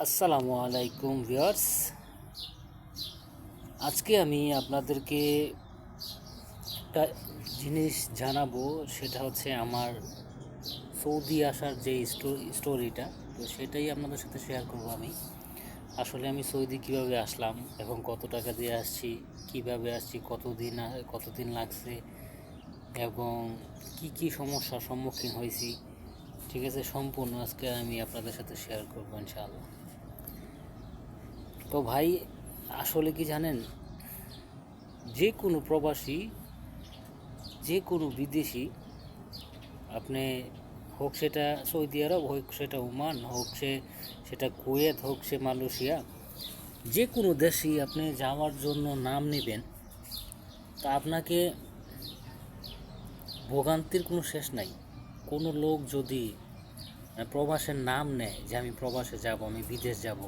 আসসালামু আলাইকুম ভিউয়ার্স। আজকে আমি আপনাদেরকে একটা জিনিস জানাবো, সেটা হচ্ছে আমার সৌদি আসার যে স্টোরিটা। তো সেটাই আপনাদের সাথে শেয়ার করব। আসলে আমি সৌদি কিভাবে আসলাম এবং কত টাকা দিয়ে আসছি, কিভাবে আসছি, কতদিন লাগছে এবং কি কি সমস্যার সম্মুখীন হয়েছি, ঠিক আছে, সম্পূর্ণ আজকে আমি আপনাদের সাথে শেয়ার করবো ইনশাআল্লাহ। তো ভাই, আসলে কি জানেন, যে কোনো প্রবাসী, যে কোনো বিদেশি, আপনি হোক সেটা সৌদি আরব, হোক সেটা ওমান, হোক সেটা কুয়েত, হোক সে মালয়েশিয়া, যে কোনো দেশেই আপনি যাওয়ার জন্য নাম নেবেন, তা আপনাকে ভোগান্তির কোনো শেষ নাই। কোনো লোক যদি প্রবাসের নাম নেয় যে আমি প্রবাসে যাব, আমি বিদেশ যাব,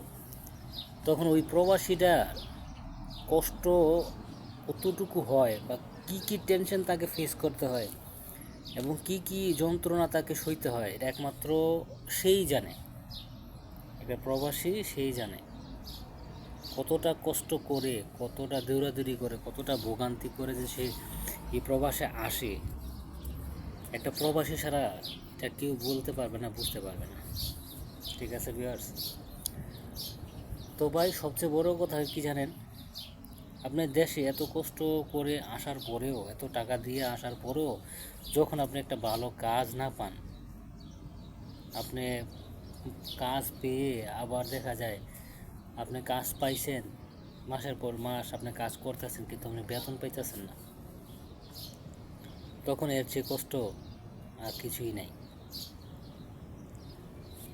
তখন ওই প্রবাসীটা কষ্ট কতটুকু হয় বা কি কি টেনশন তাকে ফেস করতে হয় এবং কি কি যন্ত্রণা তাকে সইতে হয়, এটা একমাত্র সেই জানে। এটা প্রবাসী সেই জানে কতটা কষ্ট করে, কতটা দৌড়াদৌড়ি করে, কতটা ভোগান্তি করে যে সে এই প্রবাসে আসে। একটা প্রবাসী ছাড়া এটা কেউ বলতে পারবে না, বুঝতে পারবে না। ঠিক আছে ভিউয়ার্স? তো ভাই, সবচেয়ে বড় কথা কি জানেন, আপনার দেশে এত কষ্ট করে আসার পরেও, এত টাকা দিয়ে আসার পরেও, যখন আপনি একটা ভালো কাজ না পান, আপনি কাজ পেয়ে আবার দেখা যায় আপনি কাজ পাইছেন, মাসের পর মাস আপনি কাজ করতেছেন কিন্তু আপনি বেতন পাইতেছেন না, তখন এর চেয়ে কষ্ট আর কিছুই নাই।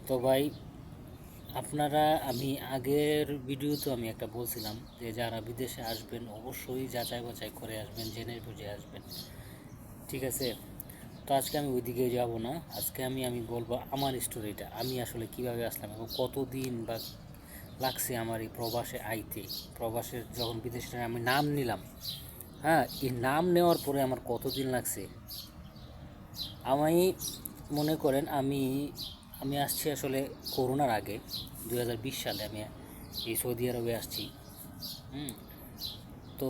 তো ভাই, আপনারা, আমি আগের ভিডিওতে আমি একটা বলছিলাম যে যারা বিদেশে আসবেন অবশ্যই যাচাই বাছাই করে আসবেন, জেনে বুঝে আসবেন, ঠিক আছে? তো আজকে আমি ওইদিকে যাব না। আজকে আমি বলবো আমার স্টোরিটা, আমি আসলে কিভাবে আসলাম এবং কতদিন বা লাগছে আমার এই প্রবাসে আইতে। প্রবাসের যখন বিদেশে আমি নাম নিলাম, হ্যাঁ, এই নাম নেওয়ার পরে আমার কতদিন লাগছে। আমি মনে করেন, আমি আমি আসছি আসলে করোনার আগে, 2020 সালে আমি এই সৌদি আরবে আসছি। হুম। তো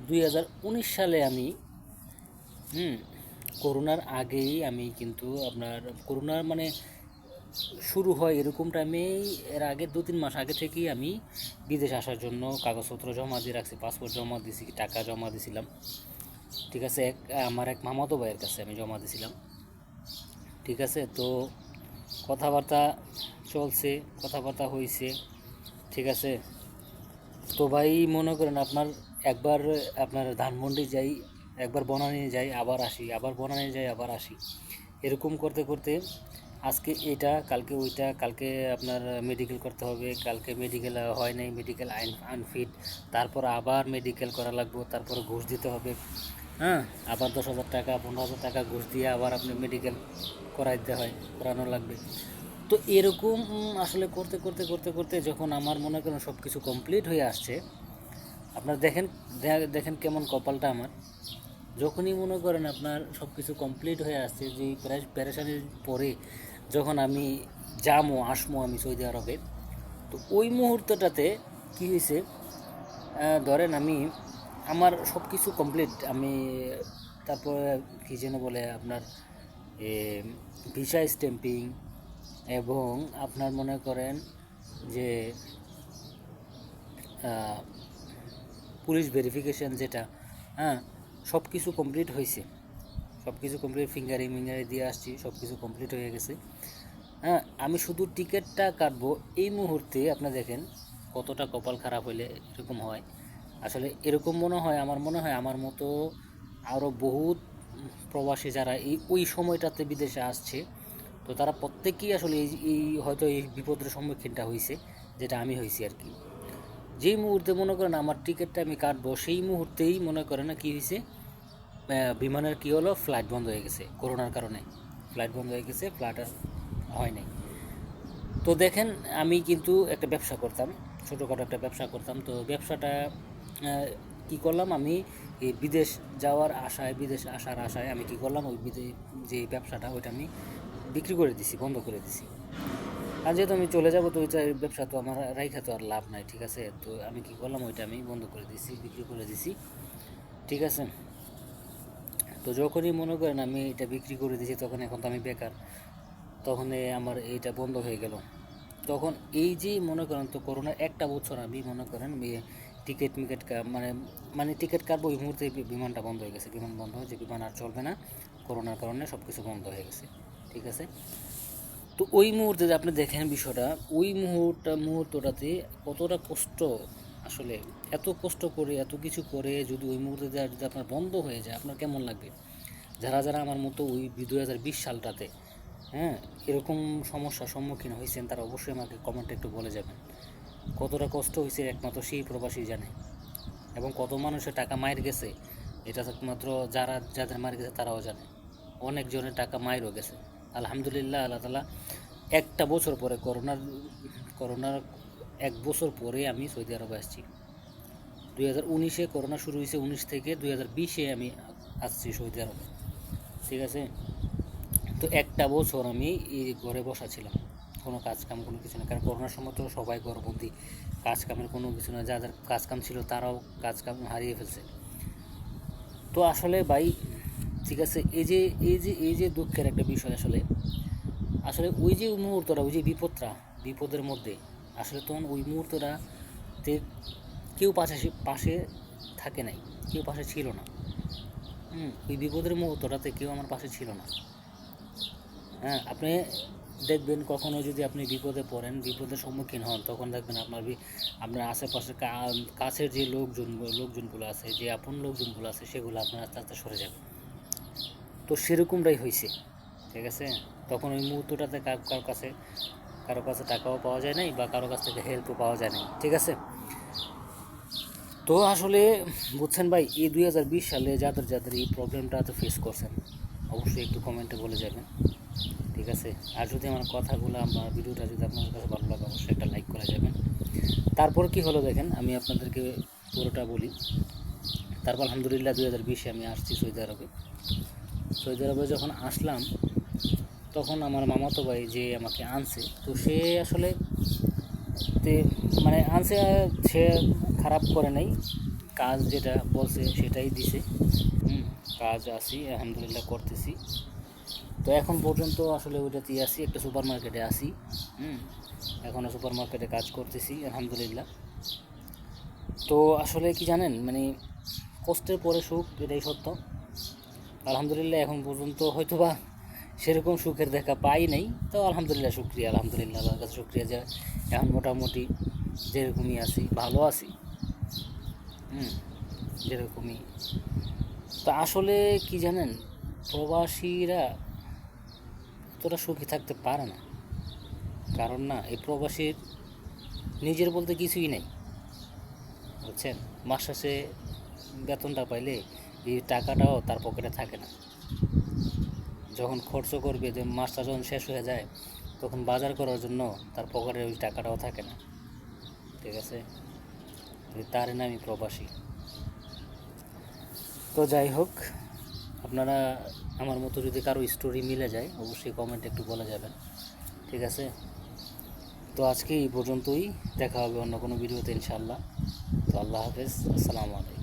2019 সালে আমি, করোনার আগেই আমি কিন্তু আপনার, করোনার মানে শুরু হয় এরকম টাইমেই, এর আগে 2-3 মাস আগে থেকেই আমি বিদেশ আসার জন্য কাগজপত্র জমা দিয়ে রাখছি, পাসপোর্ট জমা দিছি, টাকা জমা দিছিলাম, ঠিক আছে। আমার এক মামাতো ভাইয়ের কাছে আমি জমা দিছিলাম, ঠিক আছে। তো কথাবার্তা চলছে, কথাবার্তা হয়েছে, ঠিক আছে। তো ভাই, মনে করেন আপনার, একবার আপনার ধানমন্ডি যাই, একবার বনানী যাই আবার আসি, আবার বনানী যাই আবার আসি, এরকম করতে করতে আজকে এটা, কালকে ওইটা, কালকে আপনার মেডিকেল করতে হবে, কালকে মেডিকেল হয় নাই, মেডিকেল আনফিট, তারপর আবার মেডিকেল করা লাগবে, তারপরে ঘুষ দিতে হবে, হ্যাঁ, আবার 10,000 টাকা 15,000 টাকা ঘুষ দিয়ে আবার আপনি মেডিকেল করাইতে হয়, করানো লাগবে। তো এরকম আসলে করতে করতে করতে করতে যখন আমার মনে করেন সব কিছু কমপ্লিট হয়ে আসছে, আপনার দেখেন, দেখেন কেমন কপালটা আমার। যখনই মনে করেন আপনার সব কিছু কমপ্লিট হয়ে আসছে, যে প্যারেশানির পরে যখন আমি আসবো আমি সৌদি আরবে, তো ওই মুহূর্তটাতে কী হয়েছে, ধরেন আমি, আমার সব কিছু কমপ্লিট, আমি তারপরে কী যেন বলে আপনার ভিসা স্ট্যাম্পিং এবং আপনার মনে করেন যে পুলিশ ভেরিফিকেশান যেটা, হ্যাঁ, সব কিছু কমপ্লিট হয়েছে, সব কিছু কমপ্লিট, ফিঙ্গারিং দিয়ে আসছি, সব কিছু কমপ্লিট হয়ে গেছে। হ্যাঁ, আমি শুধু টিকিটটা কাটবো এই মুহূর্তে। আপনি দেখেন কতটা কপাল খারাপ হইলে এরকম হয়। আসলে এরকম মনে হয়, আমার মনে হয় আমার মতো আরও বহুত প্রবাসী যারা ওই সময়টাতে বিদেশে আসছে, তো তারা প্রত্যেকেই আসলে এই হয়তো এই বিপদের সম্মুখীনটা হয়েছে, যেটা আমি হয়েছি আর কি। যেই মুহূর্তে মনে করেন আমার টিকিটটা আমি কাটবো, সেই মুহূর্তেই মনে করেন না কী হয়েছে, বিমানের কী হলো, ফ্লাইট বন্ধ হয়ে গেছে করোনার কারণে, ফ্লাইট বন্ধ হয়ে গেছে, ফ্লাইট আর হয় নাই। তো দেখেন, আমি কিন্তু একটা ব্যবসা করতাম, ছোটোখাটো একটা ব্যবসা করতাম। তো ব্যবসাটা কী করলাম, আমি এই বিদেশ যাওয়ার আশায়, বিদেশ আসার আশায় আমি কী করলাম, ওই যে ব্যবসাটা ওইটা আমি বিক্রি করে দিছি, বন্ধ করে দিছি। আর যেহেতু আমি চলে যাবো তো ওইটা ব্যবসা তো আমার রাইখা তো আর লাভ নাই, ঠিক আছে। তো আমি কি করলাম, ওইটা আমি বন্ধ করে দিছি, বিক্রি করে দিছি, ঠিক আছে। তো যখনই মনে করেন আমি এটা বিক্রি করে দিয়েছি, তখন এখন তো আমি বেকার, তখন আমার এইটা বন্ধ হয়ে গেল। তখন এই যে মনে করেন তো করোনার একটা বছর আমি মনে করেন টিকিট মিকেট মানে মানে টিকিট কাটবো, ওই মুহূর্তে বিমানটা বন্ধ হয়ে গেছে, বিমান বন্ধ হয়েছে, বিমান আর চলবে না, করোনার কারণে সব কিছু বন্ধ হয়ে গেছে, ঠিক আছে। তো ওই মুহূর্তে যে আপনি দেখেন বিষয়টা, ওই মুহূর্তটাতে কতটা কষ্ট আসলে, এত কষ্ট করে এত কিছু করে যদি ওই মুহূর্তে যদি আপনার বন্ধ হয়ে যায়, আপনার কেমন লাগবে? যারা যারা আমার মতো ওই 2020 সালটাতে, হ্যাঁ, এরকম সমস্যার সম্মুখীন হয়েছেন, তারা অবশ্যই আমাকে কমেন্টে একটু বলে যাবেন কতটা কষ্ট হয়েছে, একমাত্র সেই প্রবাসী জানে। এবং কত মানুষের টাকা মায়ের গেছে, এটা একমাত্র যাদের মায়ের গেছে তারাও জানে। অনেকজনের টাকা মায়েরও গেছে। আলহামদুলিল্লাহ, আল্লাহ তাআলা একটা বছর পরে করোনার 1 বছর পরে আমি সৌদি আরবে আসছি। 2019-এ করোনা শুরু হয়েছে, 19 থেকে 2020-এ আমি আসছি সৌদি আরবে, ঠিক আছে। তো একটা বছর আমি এই ঘরে বসা ছিলাম, কোনো কাজ কাম কোনো কিছু না, কারণ করোনার সময় তো সবাই ঘরবন্দি, কাজ কামের কোনো কিছু না, যাদের কাজ কাম ছিল তারাও কাজ কাম হারিয়ে ফেলছে। তো আসলে ভাই, ঠিক আছে, এই যে দুঃখের একটা বিষয় আসলে, আসলে ওই যে মুহূর্তটা, ওই যে বিপদের মধ্যে, আসলে তখন ওই মুহূর্তটাতে কেউ পাশে থাকে নাই, কেউ পাশে ছিল না। ওই বিপদের মুহূর্তটাতে কেউ আমার পাশে ছিল না। হ্যাঁ, আপনি দেখবেন কখনো যদি আপনি বিপদে পড়েন, বিপদের সম্মুখীন হন, তখন দেখবেন আপনার আশেপাশে কাছের যে লোকজনগুলো আছে, যে আপন লোকজনগুলো আছে, সেগুলো আপনার আস্তে আস্তে সরে যাবে। তো সেরকমটাই হয়েছে, ঠিক আছে। তখন ওই মুহূর্তটাতে কারো কাছে টাকাও পাওয়া যায় নাই, বা কারো কাছ থেকে হেল্পও পাওয়া যায় নাই, ঠিক আছে। তো আসলে বুঝছেন ভাই, এই 2020 সালে যাদের এই প্রবলেমটা ফেস করছেন, অবশ্যই একটু কমেন্টে বলে যাবেন, ঠিক আছে। আর যদি আমার কথাগুলো, আমার ভিডিওটা যদি আপনাদের কাছে ভালো লাগে, অবশ্যই একটা লাইক করে যাবেন। তারপর কি হলো দেখেন, আমি আপনাদেরকে পুরোটা বলি। তারপর আলহামদুলিল্লাহ 2020-এ আমি আসছি সৌদি আরবে যখন আসলাম, তখন আমার মামাতো ভাই যে আমাকে আনছে, তো সে আসলে মানে আনছে, সে খারাপ করে নাই, কাজ যেটা বলছে সেটাই দিছে। কাজ আসি আলহামদুলিল্লাহ করতেছি। তো এখন পর্যন্ত আসলে ওইটাতেই আসি, একটা সুপার মার্কেটে আসি। এখনও সুপার মার্কেটে কাজ করতেছি আলহামদুলিল্লাহ। তো আসলে কি জানেন, মানে কষ্টের পরে সুখ, এটাই সত্য। আলহামদুলিল্লাহ এখন পর্যন্ত হয়তোবা সেরকম সুখের দেখা পাই নাই, তো আলহামদুলিল্লাহ, শুক্রিয়া, আলহামদুলিল্লাহ, আল্লাহর কাছে শুক্রিয়া যে এখন মোটামুটি যেরকমই আছি, ভালো আছি, যেরকমই। তো আসলে কি জানেন, প্রবাসীরা এতটা সুখী থাকতে পারে না, কারণ না, এই প্রবাসীর নিজের বলতে কিছুই নেই, বুঝছেন। মাস শেষে বেতনটা পাইলে এই টাকাটাও তার পকেটে থাকে না। যখন খরচ করবে, যে মাসটা যখন শেষ হয়ে যায়, তখন বাজার করার জন্য তার পকেটে ওই টাকাটাও থাকে না, ঠিক আছে। তার নামই প্রবাসী। তো যাই হোক, আপনারা আমার মতো যদি কারো স্টোরি মিলে যায়, অবশ্যই কমেন্টে একটু বলে যাবেন, ঠিক আছে। তো আজকে এই পর্যন্তই, দেখা হবে অন্য কোনো ভিডিওতে ইনশাআল্লাহ। তো আল্লাহ হাফেজ, আসসালামু আলাইকুম।